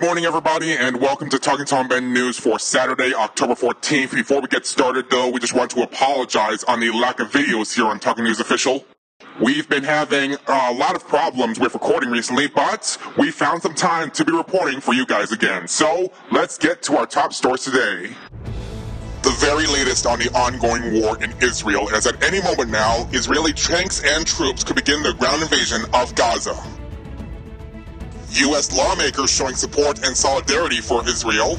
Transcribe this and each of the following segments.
morning, everybody, and welcome to Talking Tom Ben News for Saturday, October 14th. Before we get started, though, we just want to apologize on the lack of videos here on Talking News Official. We've been having a lot of problems with recording recently, but we found some time to be reporting for you guys again. So, let's get to our top stories today. The very latest on the ongoing war in Israel is at any moment now, Israeli tanks and troops could begin their ground invasion of Gaza. U.S. lawmakers showing support and solidarity for Israel.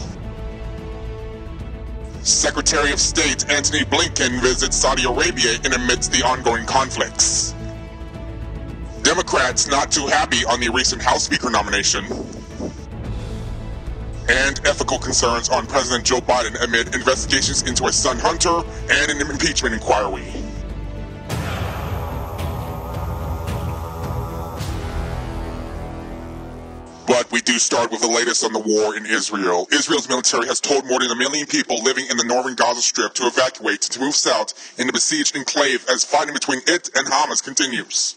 Secretary of State Antony Blinken visits Saudi Arabia in amidst the ongoing conflicts. Democrats not too happy on the recent House Speaker nomination. And ethical concerns on President Joe Biden amid investigations into his son Hunter and an impeachment inquiry. But we do start with the latest on the war in Israel. Israel's military has told more than 1 million people living in the northern Gaza Strip to evacuate to move south in the besieged enclave as fighting between it and Hamas continues.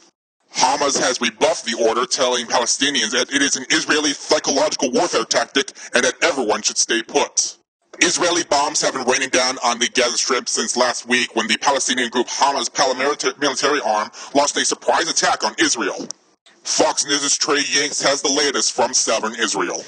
Hamas has rebuffed the order, telling Palestinians that it is an Israeli psychological warfare tactic and that everyone should stay put. Israeli bombs have been raining down on the Gaza Strip since last week when the Palestinian group Hamas paramilitary arm launched a surprise attack on Israel. Fox News' Trey Yanks has the latest from southern Israel.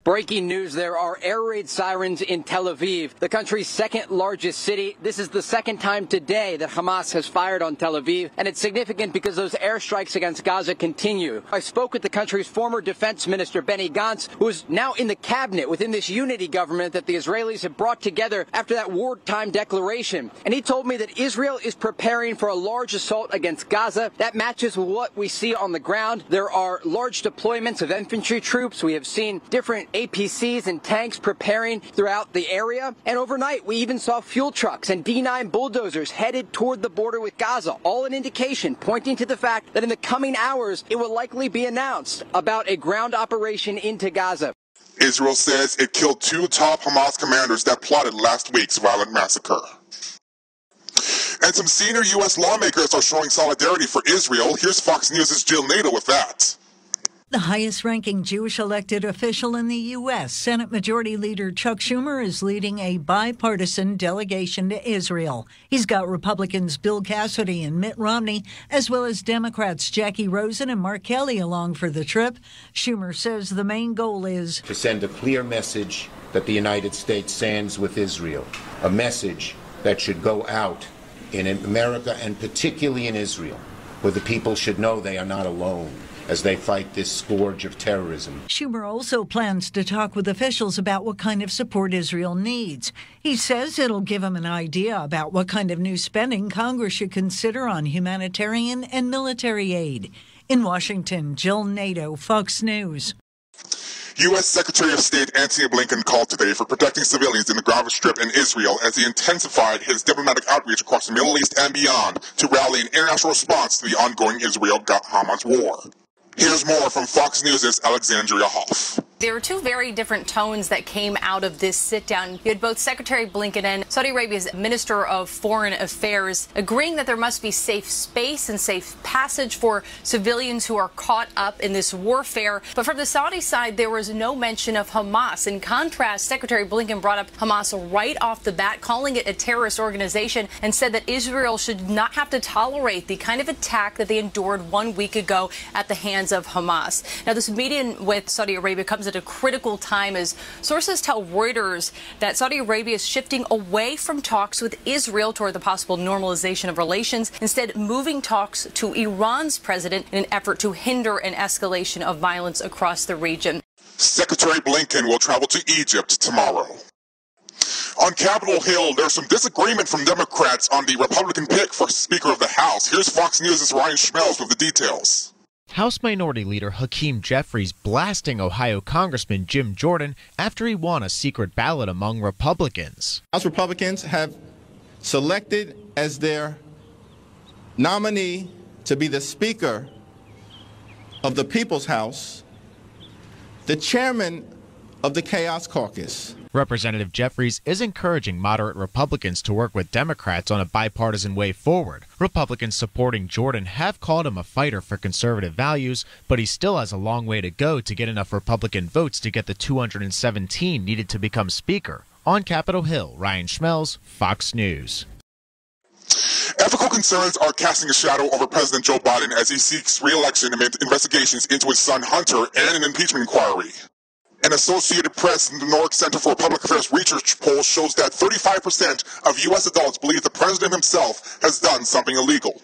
Breaking news, there are air raid sirens in Tel Aviv, the country's second largest city. This is the second time today that Hamas has fired on Tel Aviv, and it's significant because those airstrikes against Gaza continue. I spoke with the country's former defense minister, Benny Gantz, who is now in the cabinet within this unity government that the Israelis have brought together after that wartime declaration. And he told me that Israel is preparing for a large assault against Gaza. That matches with what we see on the ground. There are large deployments of infantry troops. We have seen different APCs and tanks preparing throughout the area. And overnight, we even saw fuel trucks and D9 bulldozers headed toward the border with Gaza, all an indication pointing to the fact that in the coming hours, it will likely be announced about a ground operation into Gaza. Israel says it killed 2 top Hamas commanders that plotted last week's violent massacre. And some senior U.S. lawmakers are showing solidarity for Israel. Here's Fox News' Jill Nato with that. The highest-ranking Jewish elected official in the U.S., Senate Majority Leader Chuck Schumer, is leading a bipartisan delegation to Israel. He's got Republicans Bill Cassidy and Mitt Romney, as well as Democrats Jackie Rosen and Mark Kelly along for the trip. Schumer says the main goal is to send a clear message that the United States stands with Israel, a message that should go out in America and particularly in Israel, where the people should know they are not alone as they fight this scourge of terrorism. Schumer also plans to talk with officials about what kind of support Israel needs. He says it'll give him an idea about what kind of new spending Congress should consider on humanitarian and military aid. In Washington, Jill Nato, Fox News. U.S. Secretary of State Antony Blinken called today for protecting civilians in the Gaza Strip in Israel as he intensified his diplomatic outreach across the Middle East and beyond to rally an international response to the ongoing Israel-Hamas war. Here's more from Fox News' Alexandria Hoff. There were 2 very different tones that came out of this sit-down. You had both Secretary Blinken and Saudi Arabia's Minister of Foreign Affairs agreeing that there must be safe space and safe passage for civilians who are caught up in this warfare. But from the Saudi side, there was no mention of Hamas. In contrast, Secretary Blinken brought up Hamas right off the bat, calling it a terrorist organization, and said that Israel should not have to tolerate the kind of attack that they endured 1 week ago at the hands of Hamas. Now, this meeting with Saudi Arabia comes at a critical time as sources tell Reuters that Saudi Arabia is shifting away from talks with Israel toward the possible normalization of relations, instead moving talks to Iran's president in an effort to hinder an escalation of violence across the region. Secretary Blinken will travel to Egypt tomorrow. On Capitol Hill, there's some disagreement from Democrats on the Republican pick for Speaker of the House. Here's Fox News' Ryan Schmelz with the details. House Minority Leader Hakeem Jeffries blasting Ohio Congressman Jim Jordan after he won a secret ballot among Republicans. House Republicans have selected as their nominee to be the Speaker of the People's House the chairman of the Chaos Caucus, Representative Jeffries is encouraging moderate Republicans to work with Democrats on a bipartisan way forward. Republicans supporting Jordan have called him a fighter for conservative values, but he still has a long way to go to get enough Republican votes to get the 217 needed to become Speaker. On Capitol Hill, Ryan Schmelz, Fox News. Ethical concerns are casting a shadow over President Joe Biden as he seeks re-election amid investigations into his son Hunter and an impeachment inquiry. An Associated Press and the Nordic Center for Public Affairs research poll shows that 35% of U.S. adults believe the president himself has done something illegal.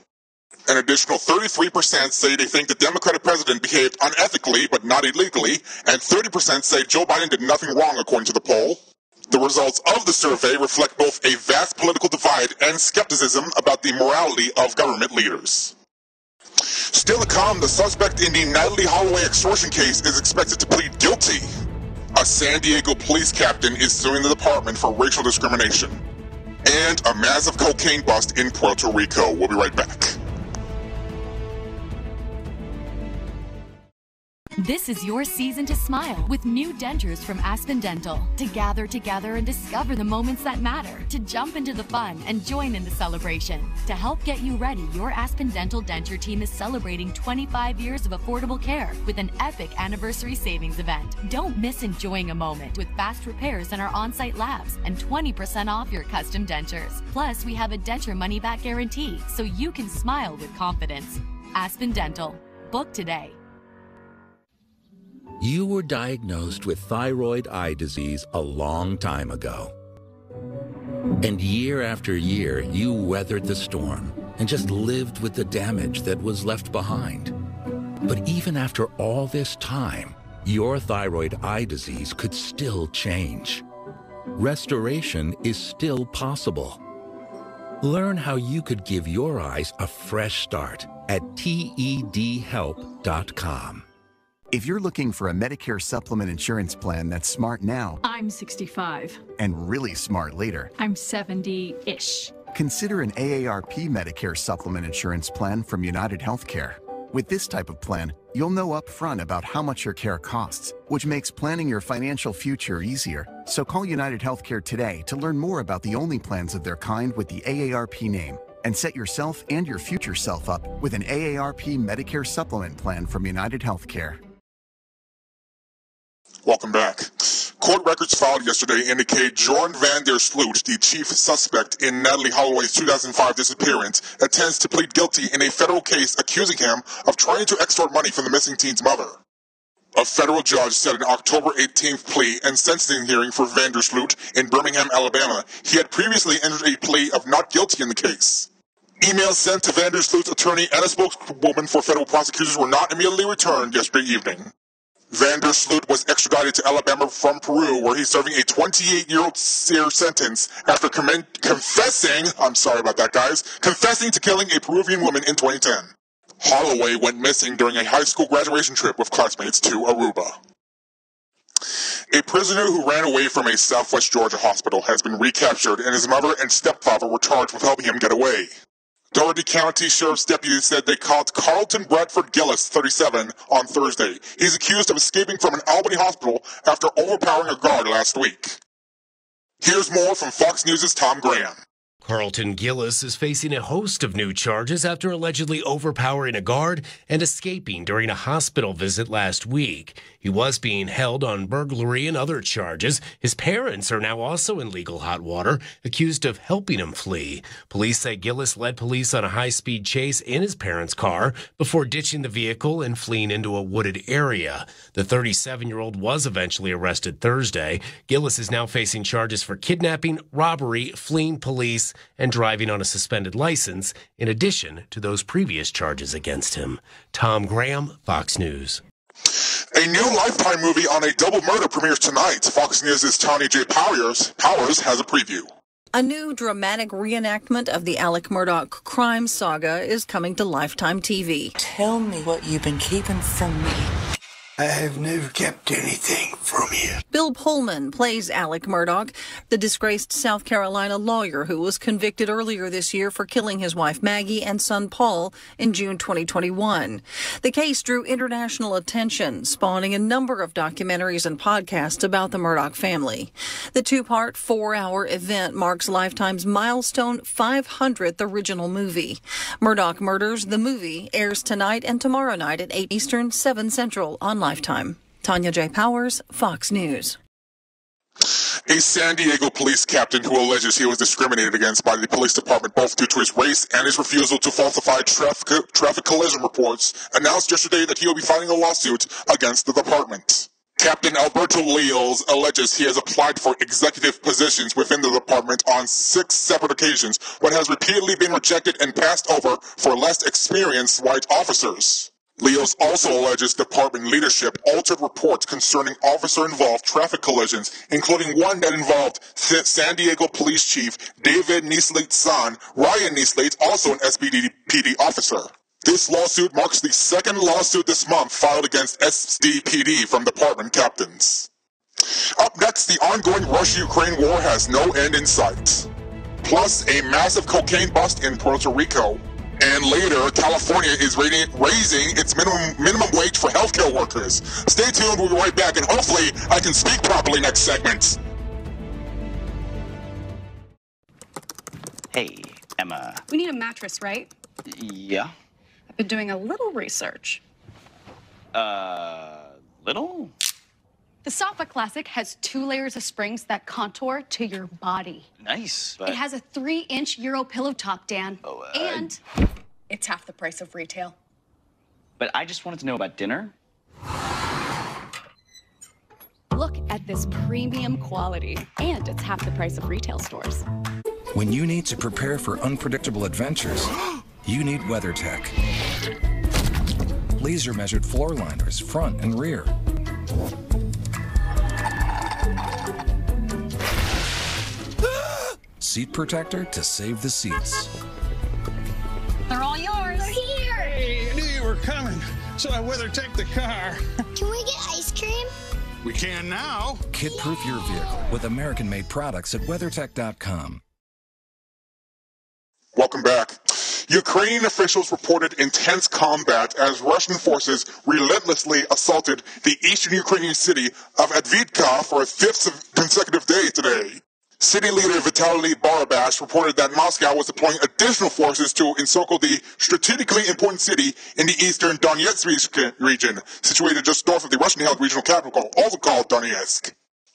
An additional 33% say they think the Democratic president behaved unethically but not illegally, and 30% say Joe Biden did nothing wrong according to the poll. The results of the survey reflect both a vast political divide and skepticism about the morality of government leaders. Still to come, the suspect in the Natalee Holloway extortion case is expected to plead guilty. A San Diego police captain is suing the department for racial discrimination. And a massive cocaine bust in Puerto Rico. We'll be right back. This is your season to smile with new dentures from Aspen Dental. To gather together and discover the moments that matter. To jump into the fun and join in the celebration. To help get you ready, your Aspen Dental denture team is celebrating 25 years of affordable care with an epic anniversary savings event. Don't miss enjoying a moment with fast repairs in our on-site labs and 20% off your custom dentures. Plus, we have a denture money-back guarantee so you can smile with confidence. Aspen Dental. Book today. You were diagnosed with thyroid eye disease a long time ago. And year after year, you weathered the storm and just lived with the damage that was left behind. But even after all this time, your thyroid eye disease could still change. Restoration is still possible. Learn how you could give your eyes a fresh start at TEDhelp.com. If you're looking for a Medicare supplement insurance plan that's smart now, I'm 65. And really smart later, I'm 70-ish. Consider an AARP Medicare supplement insurance plan from United Healthcare. With this type of plan, you'll know upfront about how much your care costs, which makes planning your financial future easier. So call United Healthcare today to learn more about the only plans of their kind with the AARP name, and set yourself and your future self up with an AARP Medicare supplement plan from United Healthcare. Welcome back. Court records filed yesterday indicate Jordan Van Der Sloot, the chief suspect in Natalee Holloway's 2005 disappearance, intends to plead guilty in a federal case accusing him of trying to extort money from the missing teen's mother. A federal judge set an October 18th plea and sentencing hearing for Van Der Sloot in Birmingham, Alabama. He had previously entered a plea of not guilty in the case. Emails sent to Van Der Sloot's attorney and a spokeswoman for federal prosecutors were not immediately returned yesterday evening. Van Der Sloot was extradited to Alabama from Peru, where he's serving a 28-year sentence after confessing to killing a Peruvian woman in 2010. Holloway went missing during a high school graduation trip with classmates to Aruba. A prisoner who ran away from a Southwest Georgia hospital has been recaptured, and his mother and stepfather were charged with helping him get away. Dougherty County Sheriff's deputies said they caught Carlton Bradford Gillis, 37, on Thursday. He's accused of escaping from an Albany hospital after overpowering a guard last week. Here's more from Fox News' Tom Graham. Carlton Gillis is facing a host of new charges after allegedly overpowering a guard and escaping during a hospital visit last week. He was being held on burglary and other charges. His parents are now also in legal hot water, accused of helping him flee. Police say Gillis led police on a high-speed chase in his parents' car before ditching the vehicle and fleeing into a wooded area. The 37-year-old was eventually arrested Thursday. Gillis is now facing charges for kidnapping, robbery, fleeing police, and driving on a suspended license, in addition to those previous charges against him. Tom Graham, Fox News. A new Lifetime movie on a double murder premieres tonight. Fox News' Tony J. Powers has a preview. A new dramatic reenactment of the Alec Murdaugh crime saga is coming to Lifetime TV. Tell me what you've been keeping from me. I have never kept anything from you. Bill Pullman plays Alec Murdaugh, the disgraced South Carolina lawyer who was convicted earlier this year for killing his wife Maggie and son Paul in June 2021. The case drew international attention, spawning a number of documentaries and podcasts about the Murdaugh family. The two-part, 4-hour event marks Lifetime's milestone 500th original movie. Murdaugh Murders, the movie, airs tonight and tomorrow night at 8 Eastern, 7 Central on Lifetime. Tanya J. Powers, Fox News. A San Diego police captain who alleges he was discriminated against by the police department both due to his race and his refusal to falsify traffic collision reports announced yesterday that he will be filing a lawsuit against the department. Captain Alberto Leals alleges he has applied for executive positions within the department on 6 separate occasions, but has repeatedly been rejected and passed over for less experienced white officers. Leals also alleges department leadership altered reports concerning officer-involved traffic collisions, including one that involved San Diego Police Chief David Nieslate's son, Ryan Nieslate, also an SDPD officer. This lawsuit marks the second lawsuit this month filed against SDPD from department captains. Up next, the ongoing Russia-Ukraine war has no end in sight. Plus, a massive cocaine bust in Puerto Rico. And later, California is raising its minimum wage for healthcare workers. Stay tuned, we'll be right back, and hopefully I can speak properly next segment. Hey, Emma. We need a mattress, right? Yeah? I've been doing a little research. Little? The Safa Classic has 2 layers of springs that contour to your body. Nice, but... It has a 3-inch Euro pillow top, Dan. And it's half the price of retail. But I just wanted to know about dinner. Look at this premium quality. And it's half the price of retail stores. When you need to prepare for unpredictable adventures, you need WeatherTech. Laser-measured floor liners, front and rear. Seat protector to save the seats. They're all yours. They're here. Hey, I knew you were coming, so I WeatherTech the car. Can we get ice cream? We can now. Kid-proof your vehicle with American-made products at WeatherTech.com. Welcome back. Ukrainian officials reported intense combat as Russian forces relentlessly assaulted the eastern Ukrainian city of Avdiivka for a 5th consecutive day today. City leader Vitaly Barabash reported that Moscow was deploying additional forces to encircle the strategically important city in the eastern Donetsk region, situated just north of the Russian-held regional capital, also called Donetsk.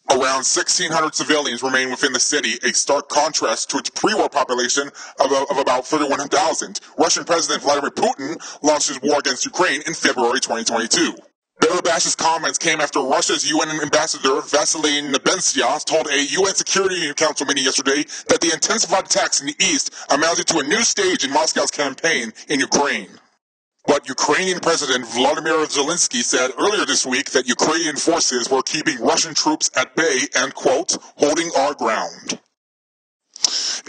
Around 1,600 civilians remain within the city, a stark contrast to its pre-war population of about 31,000. Russian President Vladimir Putin launched his war against Ukraine in February 2022. Barabash's comments came after Russia's UN ambassador Vasily Nebenzia told a UN Security Council meeting yesterday that the intensified attacks in the east amounted to a new stage in Moscow's campaign in Ukraine. But Ukrainian President Volodymyr Zelensky said earlier this week that Ukrainian forces were keeping Russian troops at bay and, quote, holding our ground.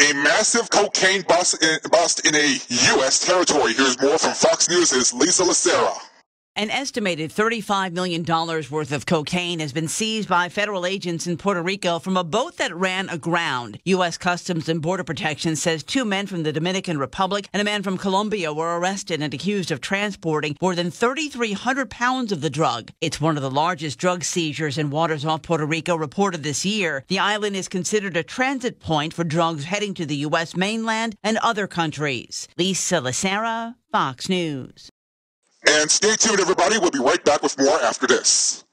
A massive cocaine bust in a U.S. territory. Here's more from Fox News' Lisa Lacera. An estimated $35 million worth of cocaine has been seized by federal agents in Puerto Rico from a boat that ran aground. U.S. Customs and Border Protection says 2 men from the Dominican Republic and a man from Colombia were arrested and accused of transporting more than 3,300 pounds of the drug. It's one of the largest drug seizures in waters off Puerto Rico reported this year. The island is considered a transit point for drugs heading to the U.S. mainland and other countries. Lisa Lacera, Fox News. And stay tuned, everybody. We'll be right back with more after this.